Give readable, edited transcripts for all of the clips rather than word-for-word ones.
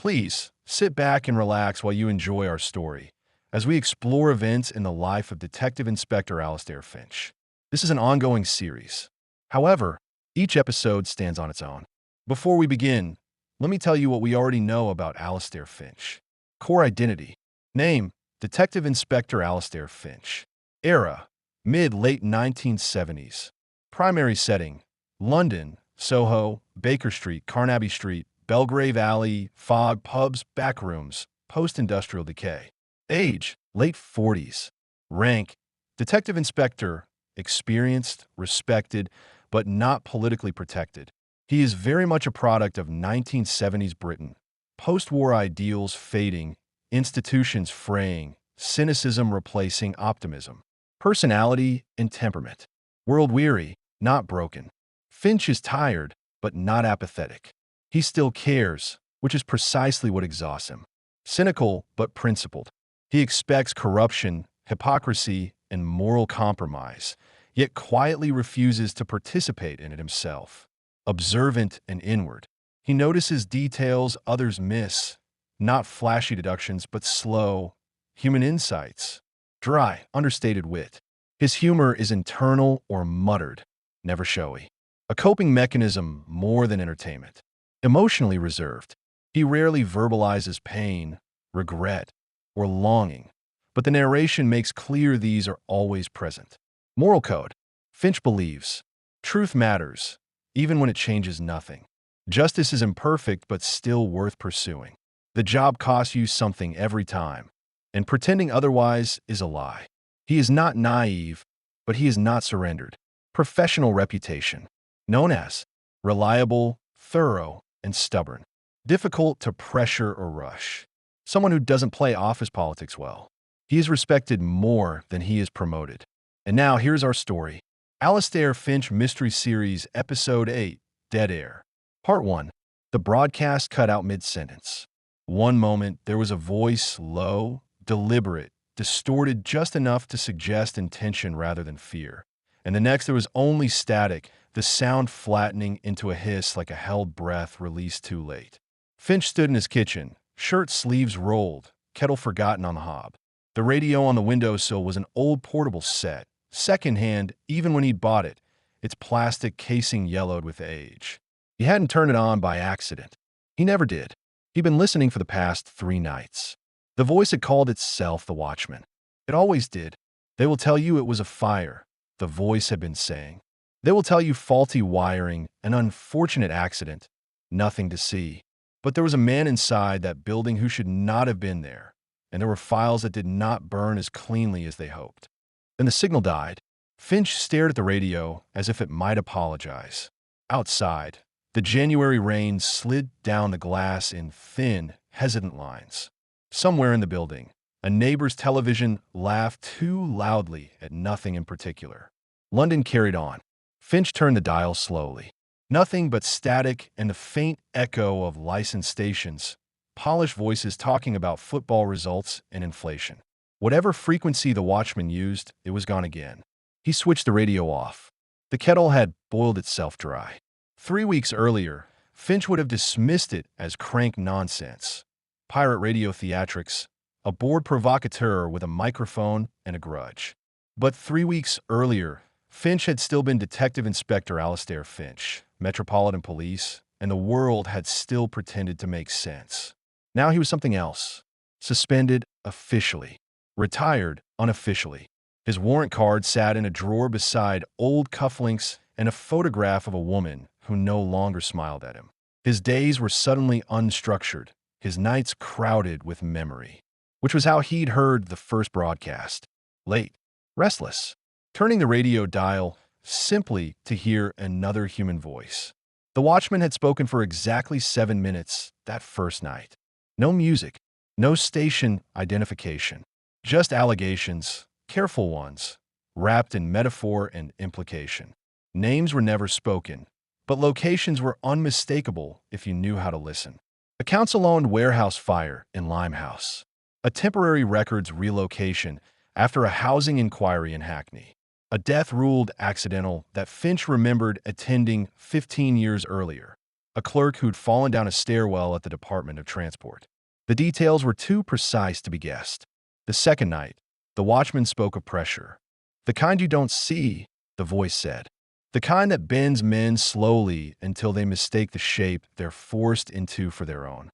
Please, sit back and relax while you enjoy our story, as we explore events in the life of Detective Inspector Alistair Finch. This is an ongoing series. However, each episode stands on its own. Before we begin, let me tell you what we already know about Alistair Finch. Core identity. Name, Detective Inspector Alistair Finch. Era, mid-late 1970s. Primary setting, London, Soho, Baker Street, Carnaby Street, Belgrave Alley, fog, pubs, backrooms, post-industrial decay. Age, late 40s. Rank, Detective Inspector, experienced, respected, but not politically protected. He is very much a product of 1970s Britain. Post-war ideals fading, institutions fraying, cynicism replacing optimism. Personality and temperament. World-weary, not broken. Finch is tired, but not apathetic. He still cares, which is precisely what exhausts him. Cynical, but principled. He expects corruption, hypocrisy, and moral compromise, yet quietly refuses to participate in it himself. Observant and inward. He notices details others miss, not flashy deductions, but slow, human insights. Dry, understated wit. His humor is internal or muttered, never showy. A coping mechanism more than entertainment. Emotionally reserved. He rarely verbalizes pain, regret, or longing, but the narration makes clear these are always present. Moral code. Finch believes truth matters, even when it changes nothing. Justice is imperfect but still worth pursuing. The job costs you something every time, and pretending otherwise is a lie. He is not naive, but he is not surrendered. Professional reputation. Known as reliable, thorough, and stubborn. Difficult to pressure or rush. Someone who doesn't play office politics well. He is respected more than he is promoted. And now here's our story. Alistair Finch Mystery Series Episode 8, Dead Air. Part 1. The broadcast cut out mid-sentence. One moment, there was a voice, low, deliberate, distorted just enough to suggest intention rather than fear. And the next, there was only static, the sound flattening into a hiss like a held breath released too late. Finch stood in his kitchen, shirt sleeves rolled, kettle forgotten on the hob. The radio on the windowsill was an old portable set, secondhand even when he'd bought it, its plastic casing yellowed with age. He hadn't turned it on by accident. He never did. He'd been listening for the past 3 nights. The voice had called itself the watchman. It always did. They will tell you it was a fire, the voice had been saying. They will tell you faulty wiring, an unfortunate accident, nothing to see. But there was a man inside that building who should not have been there, and there were files that did not burn as cleanly as they hoped. Then the signal died. Finch stared at the radio as if it might apologize. Outside, the January rain slid down the glass in thin, hesitant lines. Somewhere in the building, a neighbor's television laughed too loudly at nothing in particular. London carried on. Finch turned the dial slowly. Nothing but static and the faint echo of licensed stations, polished voices talking about football results and inflation. Whatever frequency the watchman used, it was gone again. He switched the radio off. The kettle had boiled itself dry. 3 weeks earlier, Finch would have dismissed it as crank nonsense. Pirate radio theatrics, a bored provocateur with a microphone and a grudge. But 3 weeks earlier, Finch had still been Detective Inspector Alistair Finch, Metropolitan Police, and the world had still pretended to make sense. Now he was something else. Suspended officially. Retired unofficially. His warrant card sat in a drawer beside old cufflinks and a photograph of a woman who no longer smiled at him. His days were suddenly unstructured, his nights crowded with memory, which was how he'd heard the first broadcast. Late. Restless. Turning the radio dial simply to hear another human voice. The watchman had spoken for exactly 7 minutes that first night. No music, no station identification, just allegations, careful ones, wrapped in metaphor and implication. Names were never spoken, but locations were unmistakable if you knew how to listen. A council-owned warehouse fire in Limehouse. A temporary records relocation after a housing inquiry in Hackney. A death ruled accidental that Finch remembered attending 15 years earlier. a clerk who'd fallen down a stairwell at the Department of Transport. The details were too precise to be guessed. The second night, the watchman spoke of pressure. "The kind you don't see," the voice said. "The kind that bends men slowly until they mistake the shape they're forced into for their own."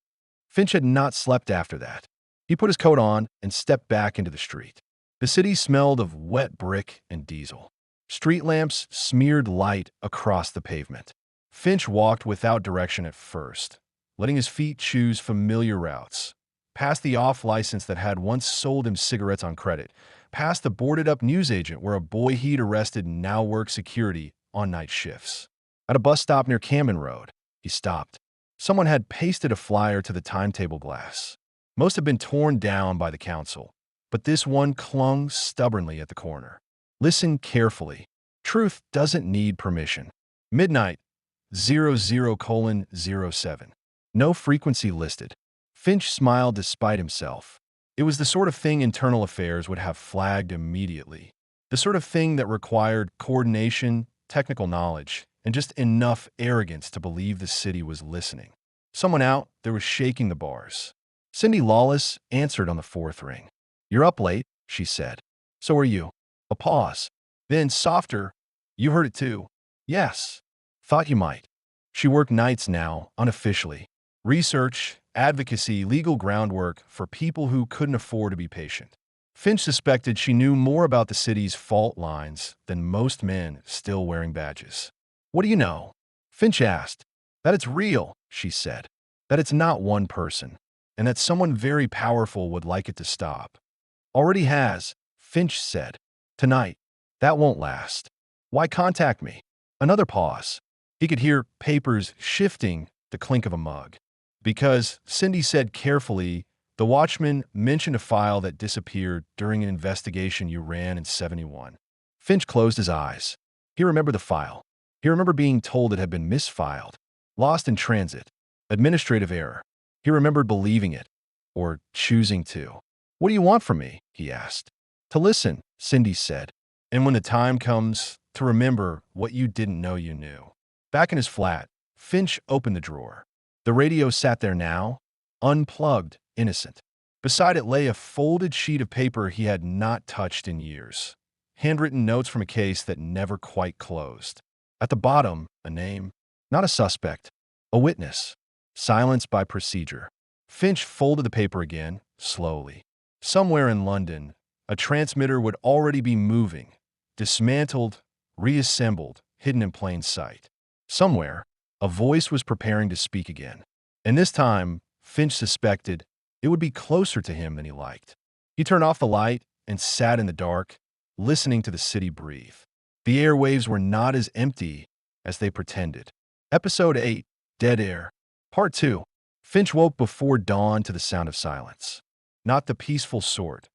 Finch had not slept after that. He put his coat on and stepped back into the street. The city smelled of wet brick and diesel. Street lamps smeared light across the pavement. Finch walked without direction at first, letting his feet choose familiar routes. Past the off-license that had once sold him cigarettes on credit, past the boarded-up newsagent where a boy he'd arrested now worked security on night shifts. At a bus stop near Camden Road, he stopped. Someone had pasted a flyer to the timetable glass. Most had been torn down by the council, but this one clung stubbornly at the corner. "Listen carefully. Truth doesn't need permission. Midnight, 00:07. No frequency listed." Finch smiled despite himself. It was the sort of thing Internal Affairs would have flagged immediately. The sort of thing that required coordination, technical knowledge, and just enough arrogance to believe the city was listening. Someone out there was shaking the bars. Cindy Lawless answered on the fourth ring. "You're up late," she said. "So are you." A pause. Then, softer, "You heard it too." "Yes. Thought you might." She worked nights now, unofficially. Research, advocacy, legal groundwork for people who couldn't afford to be patient. Finch suspected she knew more about the city's fault lines than most men still wearing badges. "What do you know?" Finch asked. "That it's real," she said. "That it's not one person, and that someone very powerful would like it to stop." "Already has," Finch said. "Tonight. That won't last. Why contact me?" Another pause. He could hear papers shifting, the clink of a mug. "Because," Cindy said carefully, "the watchman mentioned a file that disappeared during an investigation you ran in '71. Finch closed his eyes. He remembered the file. He remembered being told it had been misfiled, lost in transit, administrative error. He remembered believing it, or choosing to. "What do you want from me?" he asked. "To listen," Cindy said. "And when the time comes, to remember what you didn't know you knew." Back in his flat, Finch opened the drawer. The radio sat there now, unplugged, innocent. Beside it lay a folded sheet of paper he had not touched in years. Handwritten notes from a case that never quite closed. At the bottom, a name. Not a suspect. A witness. Silence by procedure. Finch folded the paper again, slowly. Somewhere in London, a transmitter would already be moving, dismantled, reassembled, hidden in plain sight. Somewhere, a voice was preparing to speak again. And this time, Finch suspected it would be closer to him than he liked. He turned off the light and sat in the dark, listening to the city breathe. The airwaves were not as empty as they pretended. Episode 8, Dead Air. Part 2. Finch woke before dawn to the sound of silence. Not the peaceful sort.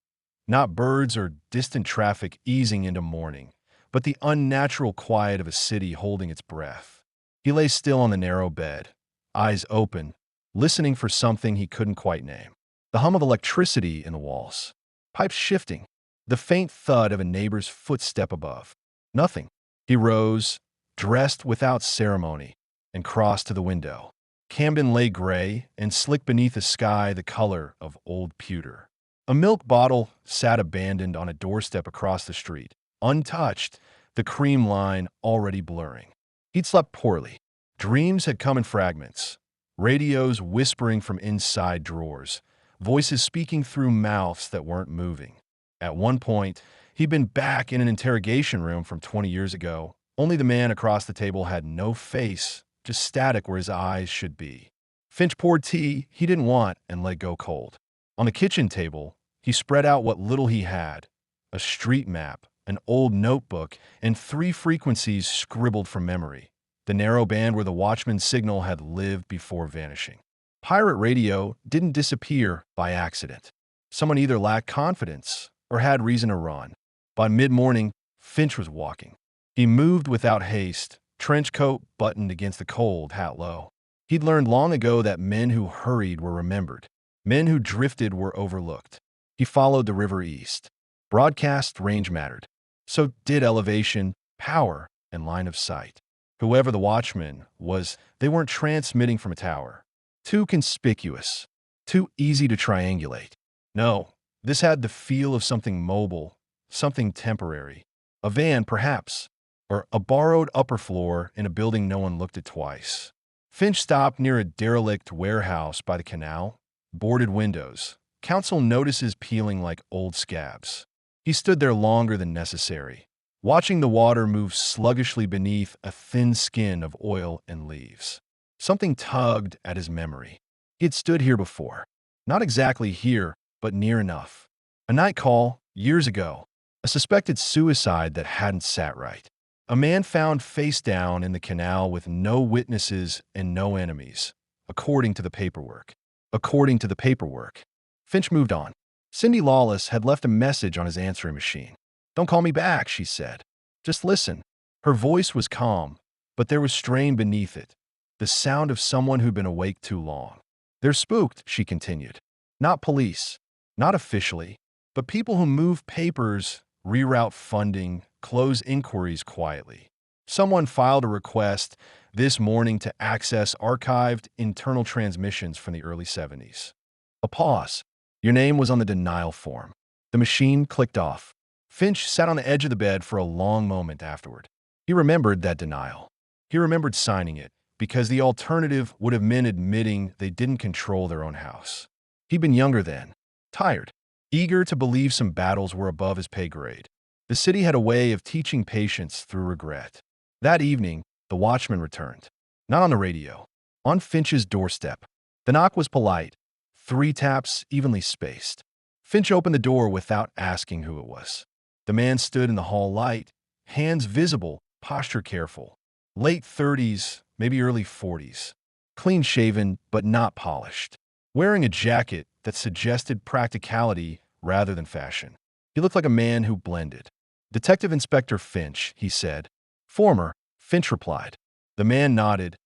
Not birds or distant traffic easing into morning, but the unnatural quiet of a city holding its breath. He lay still on the narrow bed, eyes open, listening for something he couldn't quite name. The hum of electricity in the walls. Pipes shifting. The faint thud of a neighbor's footstep above. Nothing. He rose, dressed without ceremony, and crossed to the window. Camden lay gray and slick beneath a sky the color of old pewter. A milk bottle sat abandoned on a doorstep across the street, untouched, the cream line already blurring. He'd slept poorly. Dreams had come in fragments. Radios whispering from inside drawers. Voices speaking through mouths that weren't moving. At one point, he'd been back in an interrogation room from 20 years ago. Only the man across the table had no face, just static where his eyes should be. Finch poured tea he didn't want and let it go cold. On the kitchen table, he spread out what little he had. A street map, an old notebook, and 3 frequencies scribbled from memory. The narrow band where the watchman's signal had lived before vanishing. Pirate radio didn't disappear by accident. Someone either lacked confidence or had reason to run. By mid-morning, Finch was walking. He moved without haste, trench coat buttoned against the cold, hat low. He'd learned long ago that men who hurried were remembered. Men who drifted were overlooked. He followed the river east. Broadcast range mattered. So did elevation, power, and line of sight. Whoever the watchman was, they weren't transmitting from a tower. Too conspicuous. Too easy to triangulate. No, this had the feel of something mobile, something temporary. A van, perhaps, or a borrowed upper floor in a building no one looked at twice. Finch stopped near a derelict warehouse by the canal. Boarded windows. Council notices peeling like old scabs. He stood there longer than necessary, watching the water move sluggishly beneath a thin skin of oil and leaves. Something tugged at his memory. He had stood here before. Not exactly here, but near enough. A night call, years ago. A suspected suicide that hadn't sat right. A man found face down in the canal with no witnesses and no enemies, according to the paperwork. According to the paperwork. Finch moved on. Cindy Lawless had left a message on his answering machine. "Don't call me back," she said. "Just listen." Her voice was calm, but there was strain beneath it. The sound of someone who'd been awake too long. "They're spooked," she continued. "Not police. Not officially. But people who move papers, reroute funding, close inquiries quietly. Someone filed a request this morning to access archived internal transmissions from the early 70s. A pause. Your name was on the denial form. The machine clicked off. Finch sat on the edge of the bed for a long moment afterward. He remembered that denial. He remembered signing it, because the alternative would have meant admitting they didn't control their own house. He'd been younger then, tired, eager to believe some battles were above his pay grade. The city had a way of teaching patience through regret. That evening, the watchman returned. Not on the radio. On Finch's doorstep. The knock was polite. 3 taps, evenly spaced. Finch opened the door without asking who it was. The man stood in the hall light, hands visible, posture careful. Late 30s, maybe early 40s. Clean-shaven, but not polished. Wearing a jacket that suggested practicality rather than fashion. He looked like a man who blended. "Detective Inspector Finch," he said. "Former," Finch replied. The man nodded,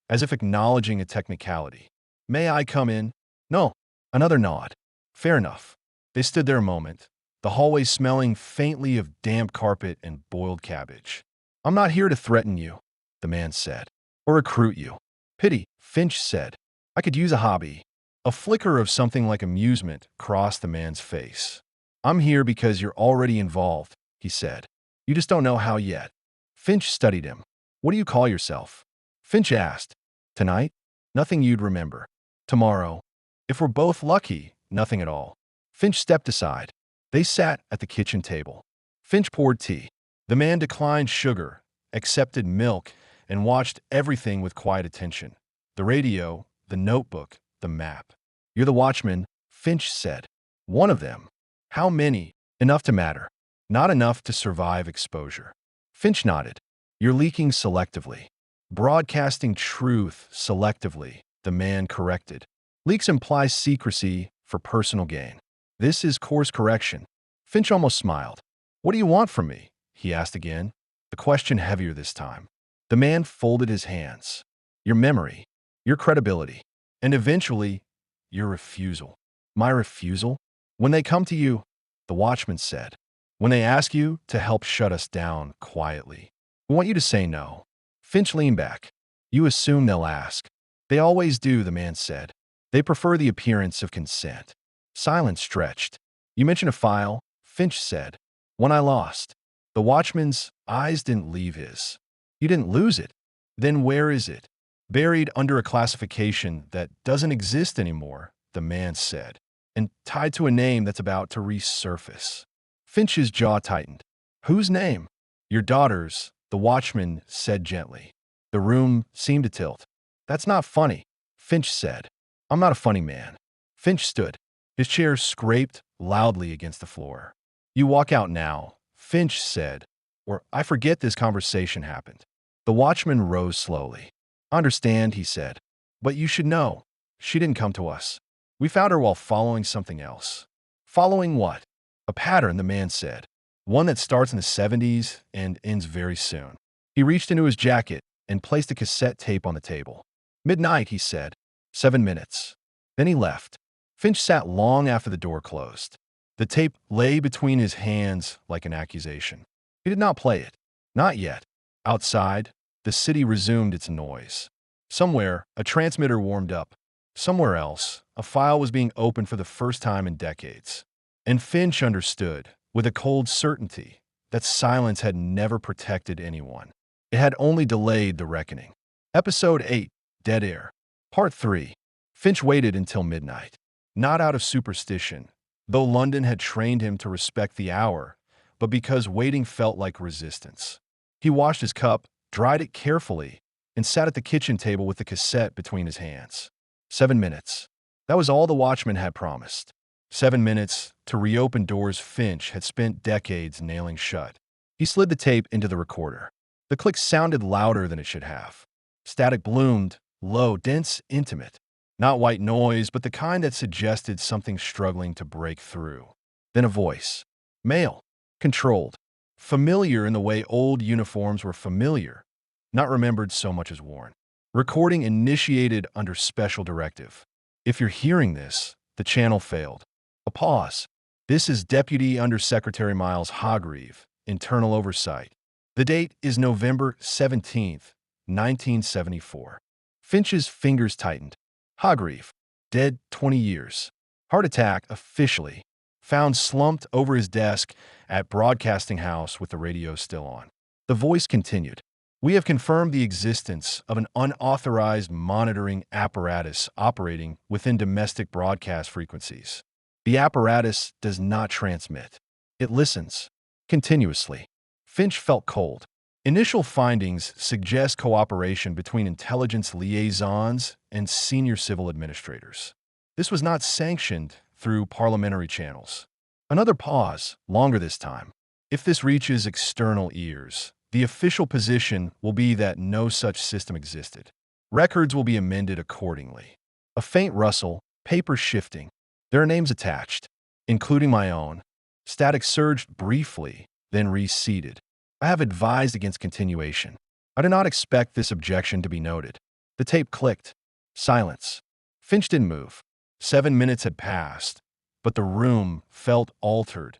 as if acknowledging a technicality. "May I come in?" "No." Another nod. "Fair enough." They stood there a moment, the hallway smelling faintly of damp carpet and boiled cabbage. "I'm not here to threaten you," the man said, "or recruit you." "Pity," Finch said. "I could use a hobby." A flicker of something like amusement crossed the man's face. "I'm here because you're already involved," he said. "You just don't know how yet." Finch studied him. "What do you call yourself?" Finch asked. "Tonight? Nothing you'd remember. Tomorrow? If we're both lucky, nothing at all." Finch stepped aside. They sat at the kitchen table. Finch poured tea. The man declined sugar, accepted milk, and watched everything with quiet attention. The radio, the notebook, the map. "You're the watchman," Finch said. "One of them. How many?" "Enough to matter. Not enough to survive exposure." Finch nodded. "You're leaking selectively. Broadcasting truth selectively," the man corrected. "Leaks imply secrecy for personal gain. This is course correction." Finch almost smiled. "What do you want from me?" he asked again, the question heavier this time. The man folded his hands. "Your memory, your credibility, and eventually, your refusal." "My refusal?" "When they come to you," the watchman said. "When they ask you to help shut us down quietly. We want you to say no." Finch leaned back. "You assume they'll ask." "They always do," the man said. "They prefer the appearance of consent." Silence stretched. "You mentioned a file," Finch said. "One I lost." The watchman's eyes didn't leave his. "You didn't lose it. Then where is it?" "Buried under a classification that doesn't exist anymore," the man said, "and tied to a name that's about to resurface." Finch's jaw tightened. "Whose name?" "Your daughter's," the watchman said gently. The room seemed to tilt. "That's not funny," Finch said. "I'm not a funny man." Finch stood. His chair scraped loudly against the floor. "You walk out now," Finch said, "or I forget this conversation happened." The watchman rose slowly. "I understand," he said. "But you should know. She didn't come to us. We found her while following something else." "Following what?" "A pattern," the man said. "One that starts in the 70s and ends very soon." He reached into his jacket and placed a cassette tape on the table. "Midnight," he said. 7 minutes. Then he left. Finch sat long after the door closed. The tape lay between his hands like an accusation. He did not play it. Not yet. Outside, the city resumed its noise. Somewhere, a transmitter warmed up. Somewhere else, a file was being opened for the first time in decades. And Finch understood, with a cold certainty, that silence had never protected anyone. It had only delayed the reckoning. Episode 8, Dead Air. Part 3. Finch waited until midnight. Not out of superstition, though London had trained him to respect the hour, but because waiting felt like resistance. He washed his cup, dried it carefully, and sat at the kitchen table with the cassette between his hands. 7 minutes. That was all the watchman had promised. 7 minutes to reopen doors Finch had spent decades nailing shut. He slid the tape into the recorder. The click sounded louder than it should have. Static bloomed, low, dense, intimate. Not white noise, but the kind that suggested something struggling to break through. Then a voice. Male. Controlled. Familiar in the way old uniforms were familiar, not remembered so much as worn. Recording initiated under special directive. If you're hearing this, the channel failed. A pause. This is Deputy Undersecretary Miles Hargreave, Internal Oversight. The date is November 17th, 1974. Finch's fingers tightened. Hargreave, dead 20 years. Heart attack officially. Found slumped over his desk at Broadcasting House with the radio still on. The voice continued. We have confirmed the existence of an unauthorized monitoring apparatus operating within domestic broadcast frequencies. The apparatus does not transmit. It listens. Continuously. Finch felt cold. Initial findings suggest cooperation between intelligence liaisons and senior civil administrators. This was not sanctioned through parliamentary channels. Another pause, longer this time. If this reaches external ears, the official position will be that no such system existed. Records will be amended accordingly. A faint rustle, paper shifting. There are names attached, including my own. Static surged briefly, then receded. I have advised against continuation. I do not expect this objection to be noted. The tape clicked. Silence. Finch didn't move. 7 minutes had passed, but the room felt altered,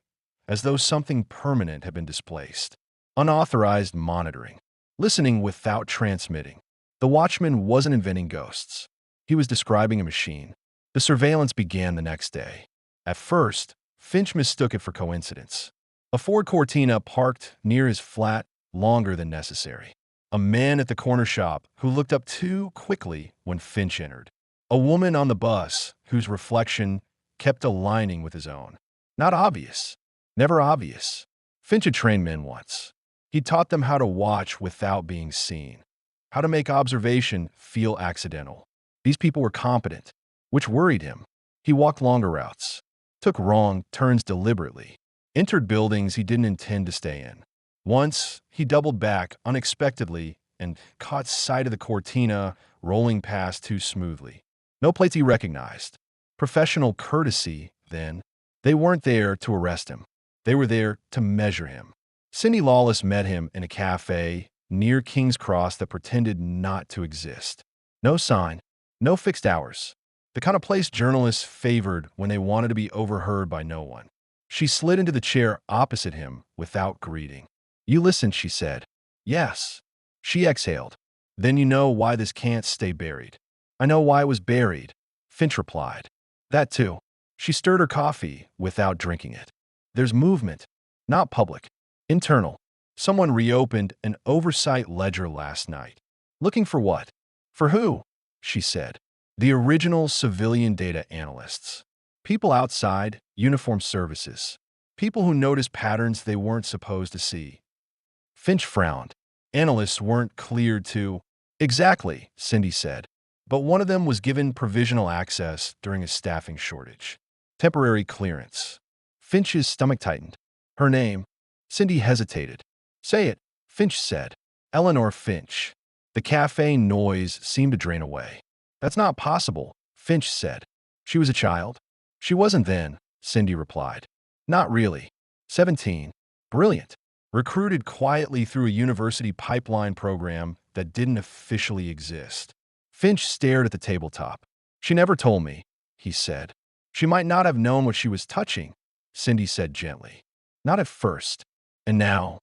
as though something permanent had been displaced. Unauthorized monitoring. Listening without transmitting. The watchman wasn't inventing ghosts. He was describing a machine. The surveillance began the next day. At first, Finch mistook it for coincidence. A Ford Cortina parked near his flat longer than necessary. A man at the corner shop who looked up too quickly when Finch entered. A woman on the bus whose reflection kept aligning with his own. Not obvious. Never obvious. Finch had trained men once. He taught them how to watch without being seen. How to make observation feel accidental. These people were competent, which worried him. He walked longer routes. Took wrong turns deliberately. Entered buildings he didn't intend to stay in. Once, he doubled back unexpectedly and caught sight of the Cortina rolling past too smoothly. No plates he recognized. Professional courtesy, then. They weren't there to arrest him. They were there to measure him. Cindy Lawless met him in a cafe near King's Cross that pretended not to exist. No sign, no fixed hours. The kind of place journalists favored when they wanted to be overheard by no one. She slid into the chair opposite him without greeting. You listened, she said. Yes. She exhaled. Then you know why this can't stay buried. I know why it was buried, Finch replied. That too. She stirred her coffee without drinking it. There's movement. Not public. Internal. Someone reopened an oversight ledger last night. Looking for what? For who? She said. The original civilian data analysts. People outside, uniformed services. People who noticed patterns they weren't supposed to see. Finch frowned. Analysts weren't cleared to... Exactly, Cindy said. But one of them was given provisional access during a staffing shortage. Temporary clearance. Finch's stomach tightened. Her name. Cindy hesitated. Say it, Finch said. Eleanor Finch. The cafe noise seemed to drain away. That's not possible, Finch said. She was a child. She wasn't then, Cindy replied. Not really. 17. Brilliant. Recruited quietly through a university pipeline program that didn't officially exist. Finch stared at the tabletop. She never told me, he said. She might not have known what she was touching, Cindy said gently. Not at first. And now?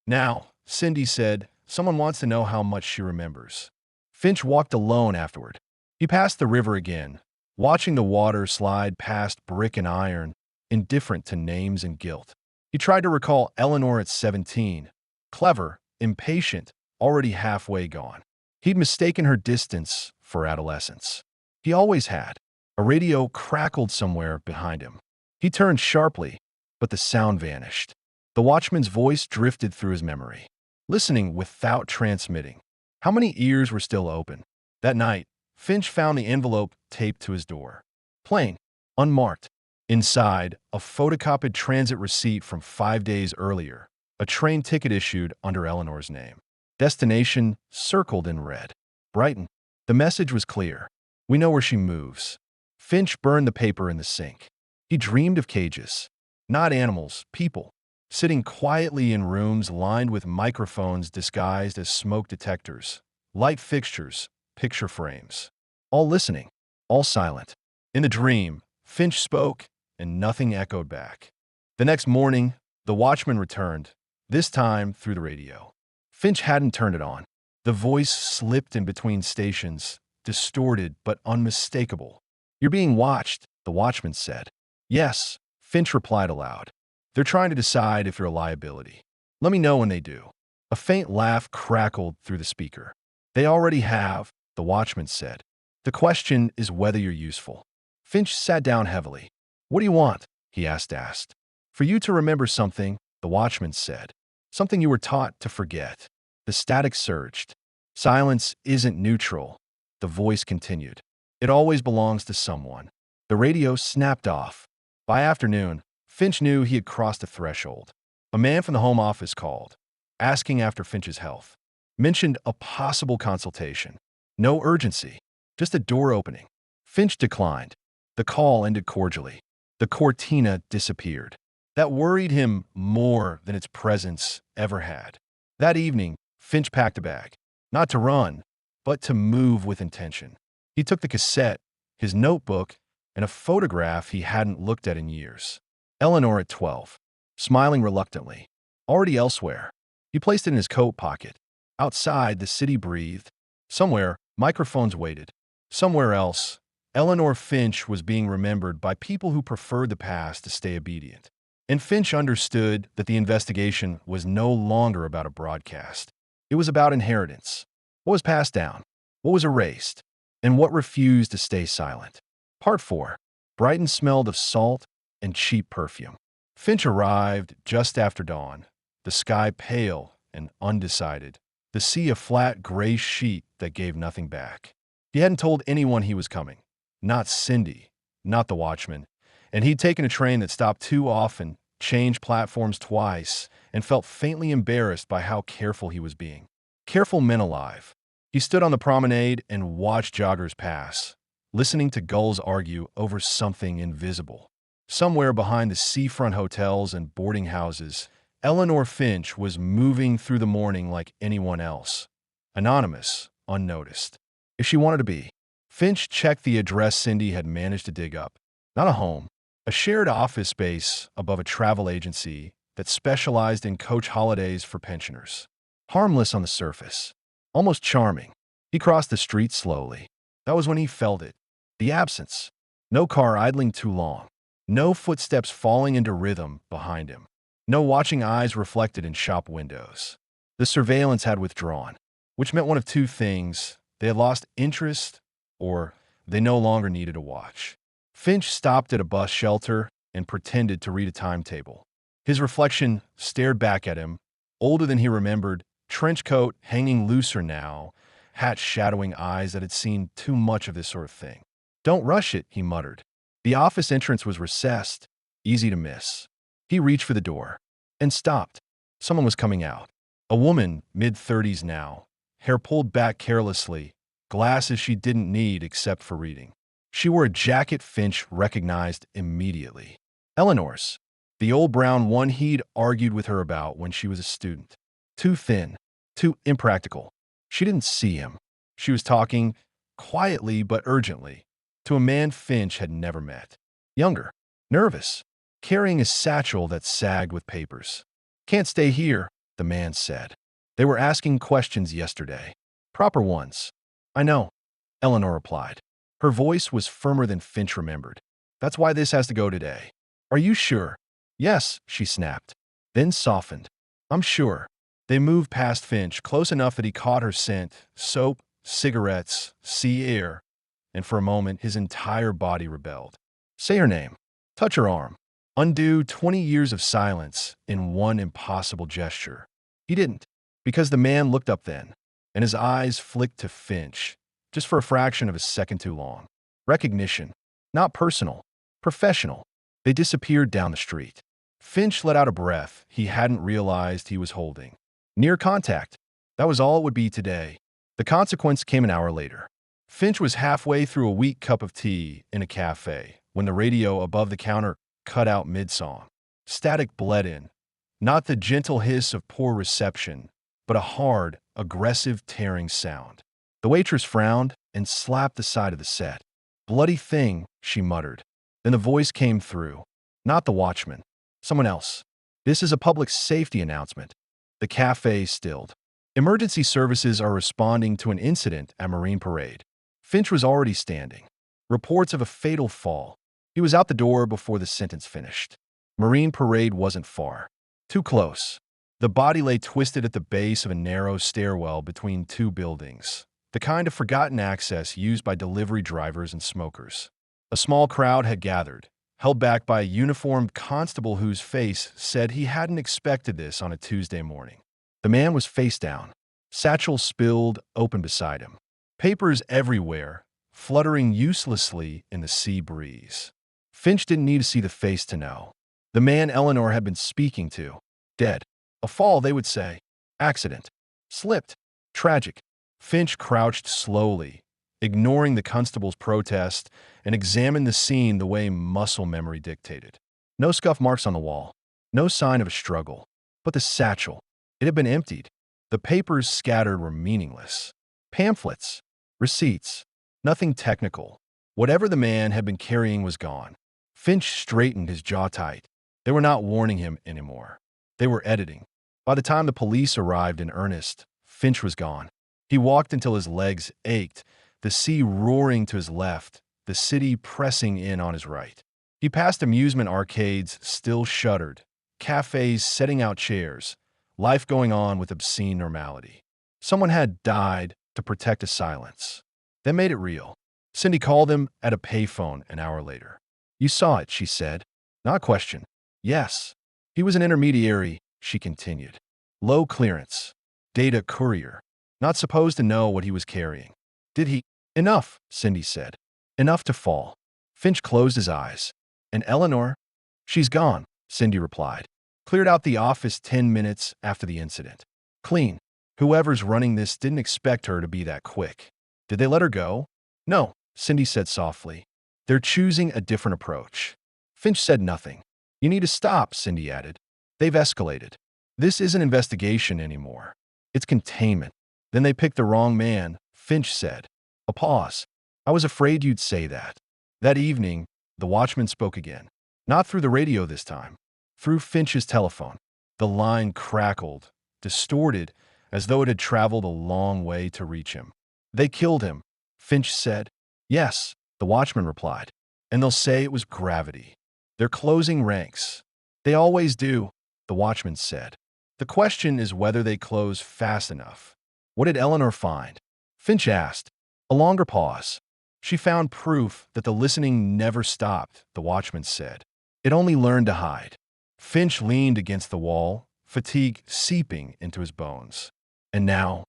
Now, Cindy said, Someone wants to know how much she remembers. Finch walked alone afterward. He passed the river again, watching the water slide past brick and iron, indifferent to names and guilt. He tried to recall Eleanor at 17, clever, impatient, already halfway gone. He'd mistaken her distance for adolescence. He always had. A radio crackled somewhere behind him. He turned sharply, but the sound vanished. The watchman's voice drifted through his memory, listening without transmitting. How many ears were still open? That night, Finch found the envelope taped to his door. Plain, unmarked. Inside, a photocopied transit receipt from 5 days earlier, a train ticket issued under Eleanor's name. Destination circled in red. Brighton. The message was clear. We know where she moves. Finch burned the paper in the sink. He dreamed of cages. Not animals, people. Sitting quietly in rooms lined with microphones disguised as smoke detectors, light fixtures, picture frames. All listening, all silent. In the dream, Finch spoke, and nothing echoed back. The next morning, the watchman returned, this time through the radio. Finch hadn't turned it on. The voice slipped in between stations, distorted but unmistakable. You're being watched, the watchman said. Yes, Finch replied aloud. They're trying to decide if you're a liability. Let me know when they do. A faint laugh crackled through the speaker. They already have, the watchman said. The question is whether you're useful. Finch sat down heavily. What do you want? He asked. For you to remember something, the watchman said. Something you were taught to forget. The static surged. Silence isn't neutral, the voice continued. It always belongs to someone. The radio snapped off. By afternoon, Finch knew he had crossed a threshold. A man from the Home Office called, asking after Finch's health. Mentioned a possible consultation. No urgency, just a door opening. Finch declined. The call ended cordially. The cortina disappeared. That worried him more than its presence ever had. That evening, Finch packed a bag. Not to run, but to move with intention. He took the cassette, his notebook, and a photograph he hadn't looked at in years. Eleanor at 12, smiling reluctantly. Already elsewhere. He placed it in his coat pocket. Outside, the city breathed. Somewhere, microphones waited. Somewhere else, Eleanor Finch was being remembered by people who preferred the past to stay obedient. And Finch understood that the investigation was no longer about a broadcast. It was about inheritance. What was passed down? What was erased? And what refused to stay silent? Part 4. Brighton smelled of salt and cheap perfume. Finch arrived just after dawn, the sky pale and undecided, the sea a flat gray sheet that gave nothing back. He hadn't told anyone he was coming. Not Cindy, not the watchman, and he'd taken a train that stopped too often, changed platforms twice, and felt faintly embarrassed by how careful he was being. Careful men alive. He stood on the promenade and watched joggers pass, listening to gulls argue over something invisible. Somewhere behind the seafront hotels and boarding houses, Eleanor Finch was moving through the morning like anyone else. Anonymous, unnoticed. If she wanted to be. Finch checked the address Cindy had managed to dig up. Not a home. A shared office space above a travel agency that specialized in coach holidays for pensioners. Harmless on the surface. Almost charming. He crossed the street slowly. That was when he felt it. The absence. No car idling too long. No footsteps falling into rhythm behind him. No watching eyes reflected in shop windows. The surveillance had withdrawn, which meant one of two things. They had lost interest, or they no longer needed to watch. Finch stopped at a bus shelter and pretended to read a timetable. His reflection stared back at him, older than he remembered, trench coat hanging looser now, hat shadowing eyes that had seen too much of this sort of thing. Don't rush it, he muttered. The office entrance was recessed, easy to miss. He reached for the door and stopped. Someone was coming out. A woman, mid-30s now, hair pulled back carelessly, glasses she didn't need except for reading. She wore a jacket Finch recognized immediately. Eleanor's, the old brown one he'd argued with her about when she was a student. Too thin, too impractical. She didn't see him. She was talking, quietly but urgently, to a man Finch had never met. Younger, nervous, carrying a satchel that sagged with papers. Can't stay here, the man said. They were asking questions yesterday. Proper ones. I know, Eleanor replied. Her voice was firmer than Finch remembered. That's why this has to go today. Are you sure? Yes, she snapped, then softened. I'm sure. They moved past Finch, close enough that he caught her scent, soap, cigarettes, sea air, and for a moment his entire body rebelled. Say her name. Touch her arm. Undo 20 years of silence in one impossible gesture. He didn't, because the man looked up then, and his eyes flicked to Finch, just for a fraction of a second too long. Recognition. Not personal. Professional. They disappeared down the street. Finch let out a breath he hadn't realized he was holding. Near contact. That was all it would be today. The consequence came an hour later. Finch was halfway through a weak cup of tea in a cafe when the radio above the counter cut out mid-song. Static bled in. Not the gentle hiss of poor reception, but a hard, aggressive tearing sound. The waitress frowned and slapped the side of the set. Bloody thing, she muttered. Then the voice came through. Not the watchman. Someone else. This is a public safety announcement. The cafe stilled. Emergency services are responding to an incident at Marine Parade. Finch was already standing. Reports of a fatal fall. He was out the door before the sentence finished. Marine Parade wasn't far. Too close. The body lay twisted at the base of a narrow stairwell between two buildings, the kind of forgotten access used by delivery drivers and smokers. A small crowd had gathered, held back by a uniformed constable whose face said he hadn't expected this on a Tuesday morning. The man was face down, satchel spilled open beside him. Papers everywhere, fluttering uselessly in the sea breeze. Finch didn't need to see the face to know. The man Eleanor had been speaking to. Dead. A fall, they would say. Accident. Slipped. Tragic. Finch crouched slowly, ignoring the constable's protest, and examined the scene the way muscle memory dictated. No scuff marks on the wall. No sign of a struggle. But the satchel. It had been emptied. The papers scattered were meaningless. Pamphlets. Receipts. Nothing technical. Whatever the man had been carrying was gone. Finch straightened his jaw tight. They were not warning him anymore. They were editing. By the time the police arrived in earnest, Finch was gone. He walked until his legs ached, the sea roaring to his left, the city pressing in on his right. He passed amusement arcades still shuttered, cafes setting out chairs, life going on with obscene normality. Someone had died to protect a silence. That made it real. Cindy called him at a payphone an hour later. You saw it, she said. Not a question. Yes. He was an intermediary, she continued. Low clearance. Data courier. Not supposed to know what he was carrying. Did he? Enough, Cindy said. Enough to fall. Finch closed his eyes. And Eleanor? She's gone, Cindy replied. Cleared out the office 10 minutes after the incident. Clean. Whoever's running this didn't expect her to be that quick. Did they let her go? No, Cindy said softly. They're choosing a different approach. Finch said nothing. You need to stop, Cindy added. They've escalated. This isn't investigation anymore. It's containment. Then they picked the wrong man, Finch said. A pause. I was afraid you'd say that. That evening, the watchman spoke again. Not through the radio this time. Through Finch's telephone. The line crackled, distorted, as though it had traveled a long way to reach him. They killed him, Finch said. Yes, the watchman replied. And they'll say it was gravity. They're closing ranks. They always do, the watchman said. The question is whether they close fast enough. What did Eleanor find? Finch asked. A longer pause. She found proof that the listening never stopped, the watchman said. It only learned to hide. Finch leaned against the wall, fatigue seeping into his bones. And now,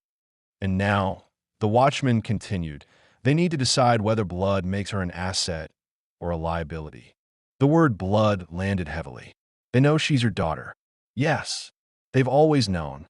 the watchman continued, they need to decide whether blood makes her an asset or a liability. The word blood landed heavily. They know she's your daughter. Yes, they've always known.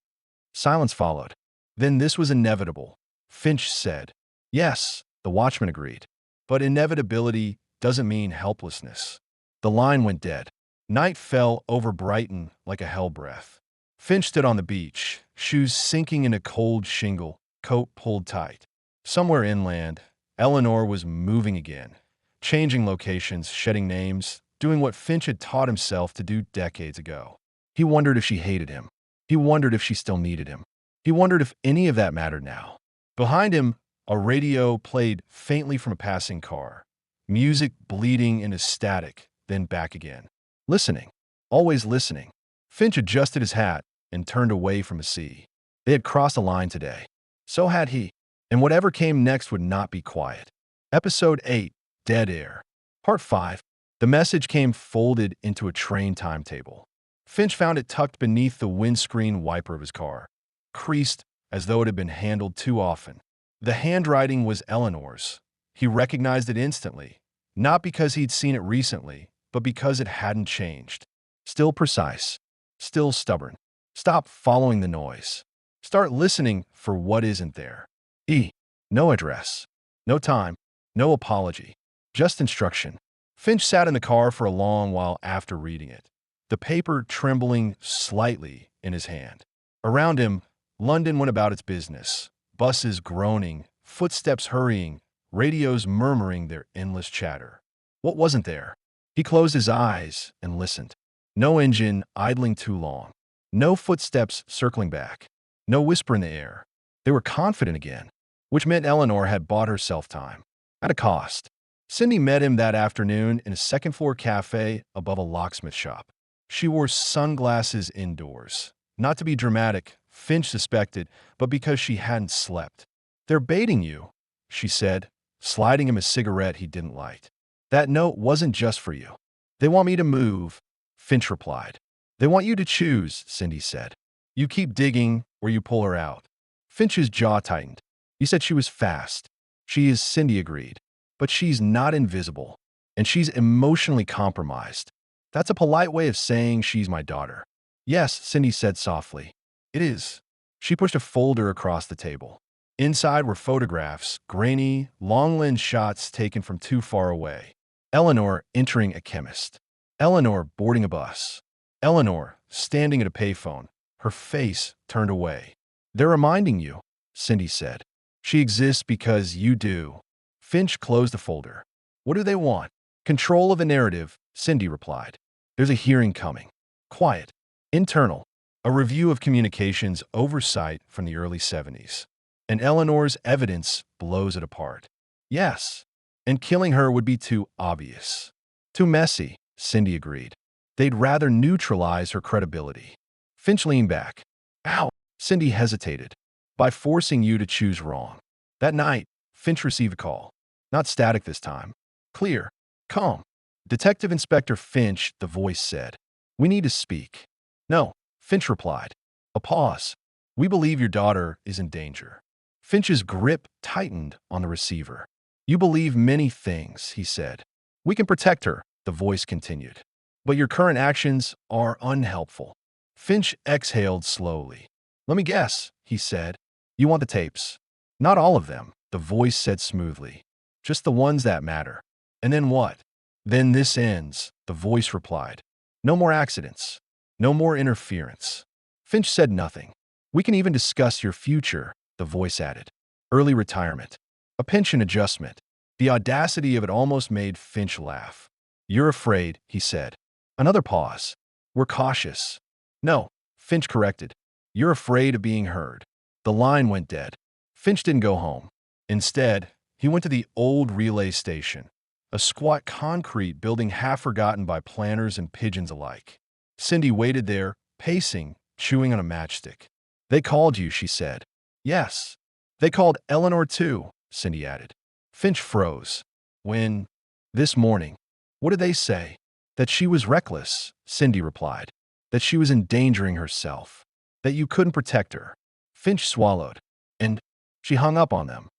Silence followed. Then this was inevitable, Finch said. Yes, the watchman agreed. But inevitability doesn't mean helplessness. The line went dead. Night fell over Brighton like a hell breath. Finch stood on the beach, shoes sinking into cold shingle, coat pulled tight. Somewhere inland, Eleanor was moving again, changing locations, shedding names, doing what Finch had taught himself to do decades ago. He wondered if she hated him. He wondered if she still needed him. He wondered if any of that mattered now. Behind him, a radio played faintly from a passing car, music bleeding into static, then back again. Listening. Always listening. Finch adjusted his hat and turned away from the sea. They had crossed a line today. So had he. And whatever came next would not be quiet. Episode 8, Dead Air. Part 5. The message came folded into a train timetable. Finch found it tucked beneath the windscreen wiper of his car, creased as though it had been handled too often. The handwriting was Eleanor's. He recognized it instantly, not because he'd seen it recently, but because it hadn't changed. Still precise. Still stubborn. Stop following the noise. Start listening for what isn't there. No address. No time. No apology. Just instruction. Finch sat in the car for a long while after reading it, the paper trembling slightly in his hand. Around him, London went about its business, buses groaning, footsteps hurrying, radios murmuring their endless chatter. What wasn't there? He closed his eyes and listened. No engine idling too long. No footsteps circling back. No whisper in the air. They were confident again, which meant Eleanor had bought herself time. At a cost. Cindy met him that afternoon in a second-floor cafe above a locksmith shop. She wore sunglasses indoors. Not to be dramatic, Finch suspected, but because she hadn't slept. "They're baiting you," she said, sliding him a cigarette he didn't light. "That note wasn't just for you." "They want me to move," Finch replied. "They want you to choose," Cindy said. "You keep digging or you pull her out." Finch's jaw tightened. "You said she was fast." "She is," Cindy agreed. "But she's not invisible. And she's emotionally compromised. That's a polite way of saying she's my daughter." "Yes," Cindy said softly. "It is." She pushed a folder across the table. Inside were photographs, grainy, long-lens shots taken from too far away. Eleanor entering a chemist. Eleanor boarding a bus. Eleanor standing at a payphone, her face turned away. "They're reminding you," Cindy said. "She exists because you do." Finch closed the folder. "What do they want?" "Control of the narrative," Cindy replied. "There's a hearing coming." Quiet. Internal. A review of communications oversight from the early 70s. And Eleanor's evidence blows it apart. Yes. And killing her would be too obvious. Too messy, Cindy agreed. They'd rather neutralize her credibility. Finch leaned back. "Ow." Cindy hesitated. "By forcing you to choose wrong." That night, Finch received a call. Not static this time. Clear. Calm. "Detective Inspector Finch," the voice said. "We need to speak." "No," Finch replied. A pause. "We believe your daughter is in danger." Finch's grip tightened on the receiver. "You believe many things," he said. "We can protect her," the voice continued. "But your current actions are unhelpful." Finch exhaled slowly. "Let me guess," he said. "You want the tapes?" "Not all of them," the voice said smoothly. "Just the ones that matter." "And then what?" "Then this ends," the voice replied. "No more accidents. No more interference." Finch said nothing. "We can even discuss your future," the voice added. "Early retirement. A pension adjustment." The audacity of it almost made Finch laugh. "You're afraid," he said. Another pause. "We're cautious." "No," Finch corrected. "You're afraid of being heard." The line went dead. Finch didn't go home. Instead, he went to the old relay station, a squat concrete building half forgotten by planners and pigeons alike. Cindy waited there, pacing, chewing on a matchstick. "They called you," she said. "Yes." "They called Eleanor too," Cindy added. Finch froze. "When?" "This morning." "What did they say?" "That she was reckless," Cindy replied. "That she was endangering herself. That you couldn't protect her." Finch swallowed. "And she hung up on them."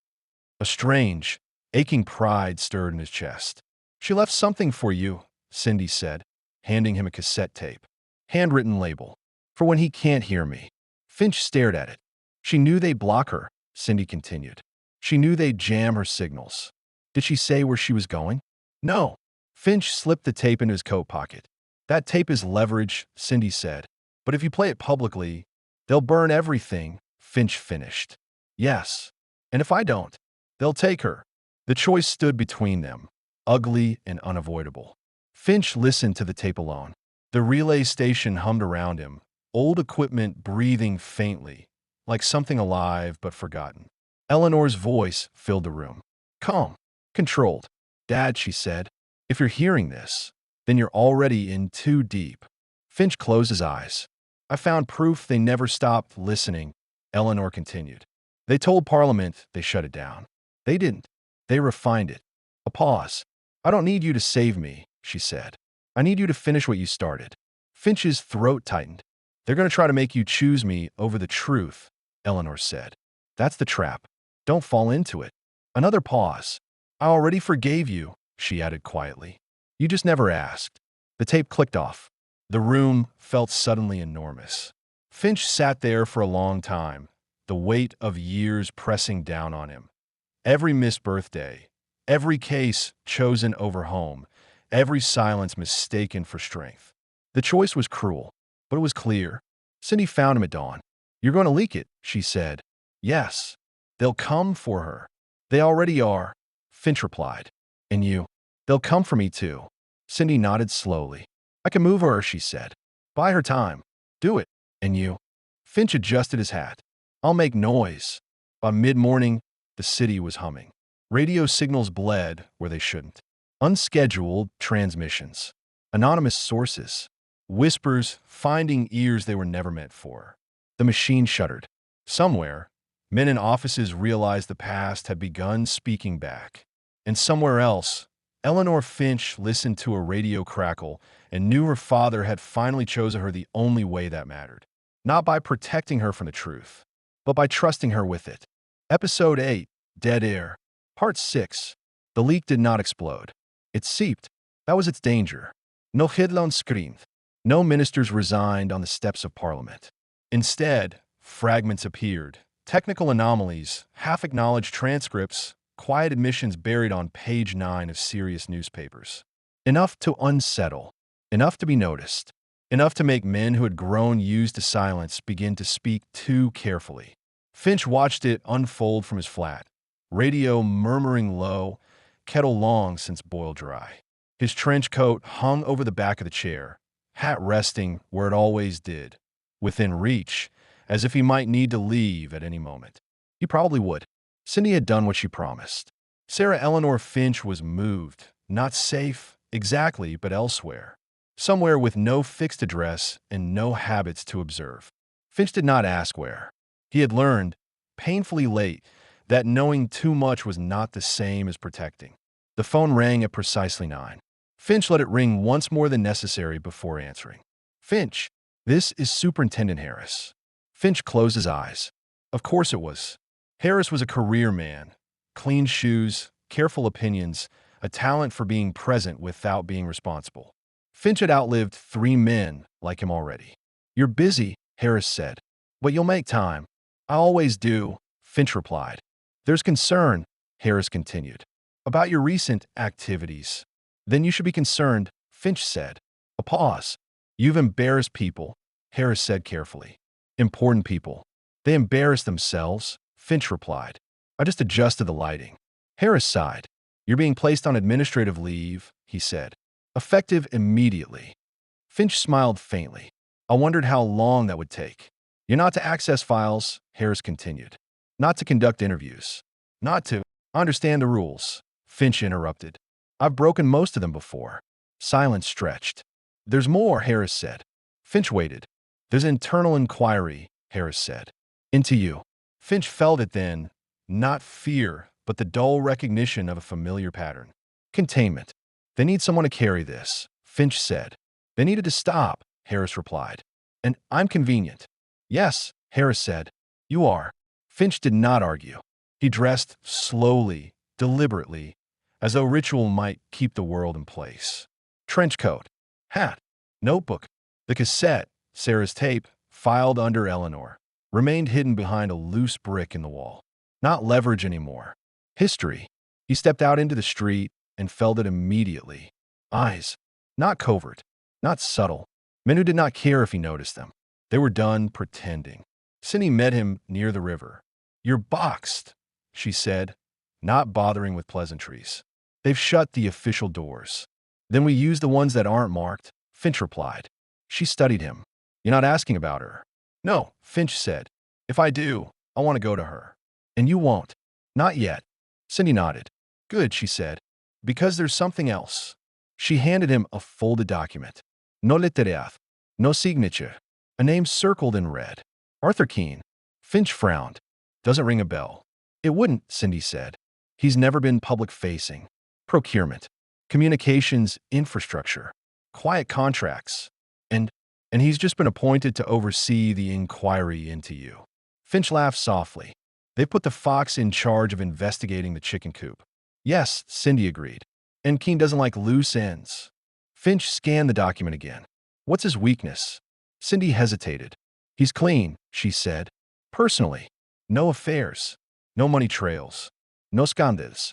A strange, aching pride stirred in his chest. "She left something for you," Cindy said, handing him a cassette tape. Handwritten label. "For when he can't hear me." Finch stared at it. "She knew they'd block her," Cindy continued. "She knew they'd jam her signals." "Did she say where she was going?" "No." Finch slipped the tape into his coat pocket. "That tape is leverage," Cindy said. "But if you play it publicly, they'll burn everything," Finch finished. "Yes. And if I don't, they'll take her." The choice stood between them, ugly and unavoidable. Finch listened to the tape alone. The relay station hummed around him, old equipment breathing faintly, like something alive but forgotten. Eleanor's voice filled the room. Calm, controlled. Dad, she said, if you're hearing this, then you're already in too deep. Finch closed his eyes. I found proof they never stopped listening, Eleanor continued. They told Parliament they shut it down. They didn't. They refined it. A pause. I don't need you to save me, she said. I need you to finish what you started. Finch's throat tightened. They're going to try to make you choose me over the truth, Eleanor said. That's the trap. Don't fall into it. Another pause. I already forgave you, she added quietly. You just never asked. The tape clicked off. The room felt suddenly enormous. Finch sat there for a long time, the weight of years pressing down on him. Every missed birthday, every case chosen over home, every silence mistaken for strength. The choice was cruel, but it was clear. Cindy found him at dawn. You're going to leak it, she said. Yes. They'll come for her. They already are, Finch replied. And you? They'll come for me too. Cindy nodded slowly. I can move her, she said. Buy her time. Do it. And you? Finch adjusted his hat. I'll make noise. By mid-morning, the city was humming. Radio signals bled where they shouldn't. Unscheduled transmissions. Anonymous sources. Whispers finding ears they were never meant for. The machine shuddered. Somewhere, men in offices realized the past had begun speaking back. And somewhere else, Eleanor Finch listened to a radio crackle and knew her father had finally chosen her the only way that mattered. Not by protecting her from the truth, but by trusting her with it. Episode 8, Dead Air. Part 6. The leak did not explode. It seeped. That was its danger. No Hidlon screamed. No ministers resigned on the steps of Parliament. Instead, fragments appeared. Technical anomalies, half-acknowledged transcripts, quiet admissions buried on page 9 of serious newspapers. Enough to unsettle. Enough to be noticed. Enough to make men who had grown used to silence begin to speak too carefully. Finch watched it unfold from his flat. Radio murmuring low, kettle long since boiled dry. His trench coat hung over the back of the chair, hat resting where it always did, within reach, as if he might need to leave at any moment. He probably would. Cindy had done what she promised. Sarah Eleanor Finch was moved, not safe exactly, but elsewhere. Somewhere with no fixed address and no habits to observe. Finch did not ask where. He had learned, painfully late, that knowing too much was not the same as protecting. The phone rang at precisely 9. Finch let it ring once more than necessary before answering. Finch, this is Superintendent Harris. Finch closed his eyes. Of course it was. Harris was a career man. Clean shoes, careful opinions, a talent for being present without being responsible. Finch had outlived 3 men like him already. You're busy, Harris said, but you'll make time. I always do, Finch replied. There's concern, Harris continued, about your recent activities. Then you should be concerned, Finch said. A pause. You've embarrassed people, Harris said carefully. Important people. They embarrass themselves, Finch replied. I just adjusted the lighting. Harris sighed. You're being placed on administrative leave, he said. Effective immediately. Finch smiled faintly. I wondered how long that would take. You're not to access files, Harris continued. Not to conduct interviews. Not to understand the rules, Finch interrupted. I've broken most of them before. Silence stretched. There's more, Harris said. Finch waited. There's internal inquiry, Harris said. Into you. Finch felt it then, not fear, but the dull recognition of a familiar pattern. Containment. They need someone to carry this, Finch said. They needed to stop, Harris replied. And I'm convenient. Yes, Harris said. You are. Finch did not argue. He dressed slowly, deliberately, as though ritual might keep the world in place. Trench coat, hat, notebook. The cassette, Sarah's tape, filed under Eleanor, remained hidden behind a loose brick in the wall. Not leverage anymore. History. He stepped out into the street and felt it immediately. Eyes. Not covert. Not subtle. Men who did not care if he noticed them. They were done pretending. Cindy met him near the river. You're boxed, she said, not bothering with pleasantries. They've shut the official doors. Then we use the ones that aren't marked, Finch replied. She studied him. You're not asking about her. No, Finch said. If I do, I want to go to her. And you won't. Not yet. Cindy nodded. Good, she said. Because there's something else. She handed him a folded document. No letterad. No signature. A name circled in red. Arthur Keene. Finch frowned. Doesn't ring a bell. It wouldn't, Cindy said. He's never been public-facing. Procurement. Communications infrastructure. Quiet contracts. And he's just been appointed to oversee the inquiry into you. Finch laughed softly. They put the fox in charge of investigating the chicken coop. Yes, Cindy agreed. And Keene doesn't like loose ends. Finch scanned the document again. What's his weakness? Cindy hesitated. He's clean, she said. Personally. No affairs. No money trails. No scandals.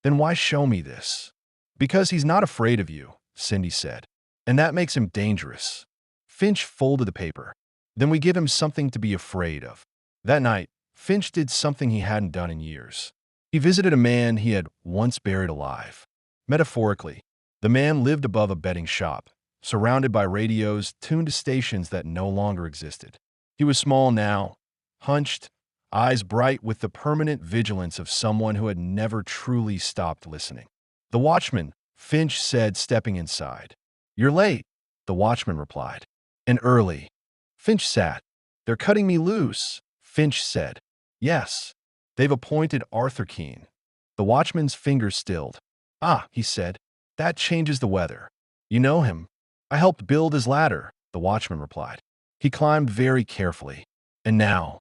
Then why show me this? Because he's not afraid of you, Cindy said. And that makes him dangerous. Finch folded the paper. Then we give him something to be afraid of. That night, Finch did something he hadn't done in years. He visited a man he had once buried alive. Metaphorically, the man lived above a betting shop, surrounded by radios tuned to stations that no longer existed. He was small now, hunched, eyes bright with the permanent vigilance of someone who had never truly stopped listening. The watchman, Finch said, stepping inside. You're late, the watchman replied. And early. Finch sat. They're cutting me loose, Finch said. Yes. They've appointed Arthur Keene. The watchman's fingers stilled. Ah, he said. That changes the weather. You know him. I helped build his ladder, the watchman replied. He climbed very carefully. And now,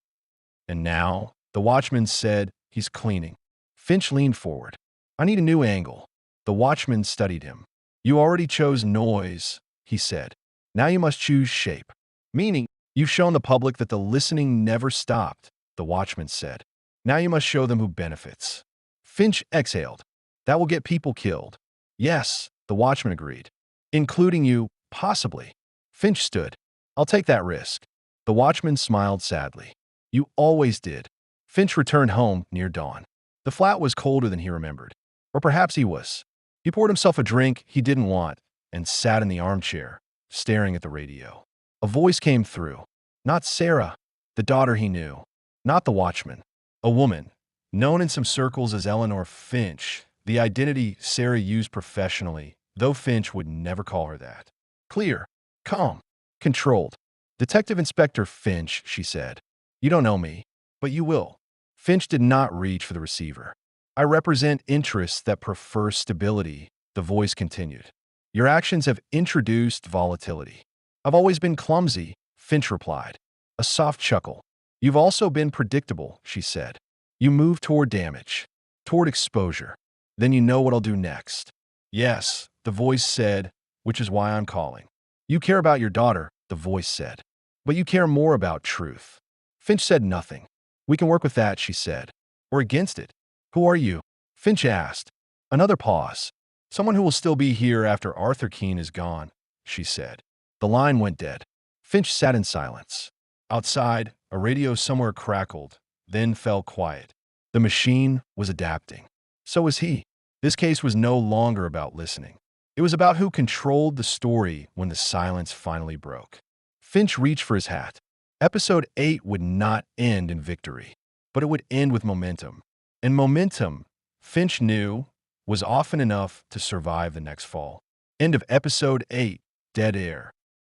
the watchman said, he's cleaning. Finch leaned forward. I need a new angle. The watchman studied him. You already chose noise, he said. Now you must choose shape. Meaning, you've shown the public that the listening never stopped, the watchman said. Now you must show them who benefits. Finch exhaled. That will get people killed. Yes, the watchman agreed. Including you, possibly. Finch stood. I'll take that risk. The watchman smiled sadly. You always did. Finch returned home near dawn. The flat was colder than he remembered. Or perhaps he was. He poured himself a drink he didn't want and sat in the armchair, staring at the radio. A voice came through. Not Sarah, the daughter he knew. Not the watchman. A woman, known in some circles as Eleanor Finch, the identity Sarah used professionally, though Finch would never call her that. Clear, calm, controlled. Detective Inspector Finch, she said. You don't know me, but you will. Finch did not reach for the receiver. I represent interests that prefer stability, the voice continued. Your actions have introduced volatility. I've always been clumsy, Finch replied. A soft chuckle. You've also been predictable, she said. You move toward damage, toward exposure. Then you know what I'll do next. Yes, the voice said, which is why I'm calling. You care about your daughter, the voice said. But you care more about truth. Finch said nothing. We can work with that, she said. Or against it. Who are you? Finch asked. Another pause. Someone who will still be here after Arthur Keene is gone, she said. The line went dead. Finch sat in silence. Outside, a radio somewhere crackled, then fell quiet. The machine was adapting. So was he. This case was no longer about listening. It was about who controlled the story when the silence finally broke. Finch reached for his hat. Episode 8 would not end in victory, but it would end with momentum. And momentum, Finch knew, was often enough to survive the next fall. End of Episode 8, Dead Air.